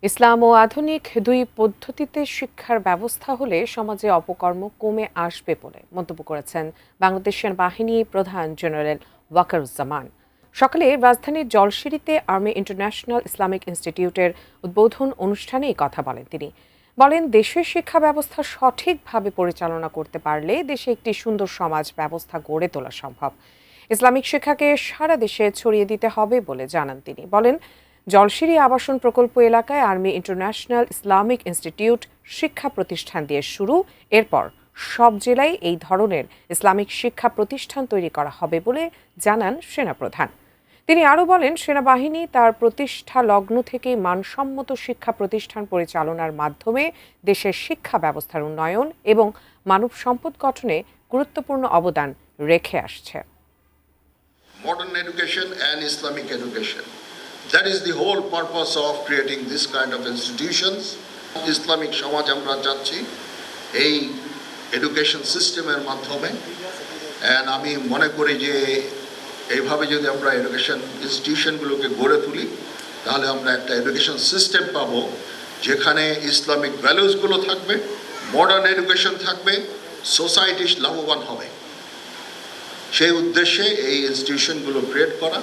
ইসলাম ও আধুনিক দুই পদ্ধতিতে শিক্ষার ব্যবস্থা হলে সমাজে অপকর্ম কমে আসবে বলে মন্তব্য করেছেন বাংলাদেশ সেনাবাহিনী প্রধান জেনারেল ওয়াকারুজ্জামান। সকালে রাজধানীর জলশিরিতে আর্মি ইন্টারন্যাশনাল ইসলামিক ইনস্টিটিউটের উদ্বোধন অনুষ্ঠানে এই কথা বলেন তিনি। বলেন, দেশের শিক্ষা ব্যবস্থা সঠিকভাবে পরিচালনা করতে পারলে দেশে একটি সুন্দর সমাজ ব্যবস্থা গড়ে তোলা সম্ভব। ইসলামিক শিক্ষাকে সারা দেশে ছড়িয়ে দিতে হবে বলে জানান তিনি। বলেন, জলশিরি আবাসন প্রকল্প এলাকায় আর্মি ইন্টারন্যাশনাল ইসলামিক ইনস্টিটিউট শিক্ষা প্রতিষ্ঠান দিয়ে শুরু, এরপর সব জেলায় এই ধরনের ইসলামিক শিক্ষা প্রতিষ্ঠান তৈরি করা হবে বলে জানান সেনাপ্রধান। তিনি আরও বলেন, সেনাবাহিনী তার প্রতিষ্ঠা লগ্ন থেকে মানসম্মত শিক্ষা প্রতিষ্ঠান পরিচালনার মাধ্যমে দেশের শিক্ষা ব্যবস্থার উন্নয়ন এবং মানব সম্পদ গঠনে গুরুত্বপূর্ণ অবদান রেখে আসছে। Modern education and Islamic education. That is the whole purpose of creating this kind of institutions. Islamic সমাজ আমরা চাচ্ছি এই এডুকেশন সিস্টেমের মাধ্যমে। and আমি মনে করি যে এইভাবে যদি আমরা এডুকেশন ইনস্টিটিউশনগুলোকে গড়ে তুলি তাহলে আমরা একটা এডুকেশন সিস্টেম পাবো যেখানে ইসলামিক ভ্যালুসগুলো থাকবে, মডার্ন এডুকেশন থাকবে, সোসাইটি লাভবান হবে। সেই উদ্দেশ্যে এই ইনস্টিটিউশনগুলো ক্রিয়েট করা।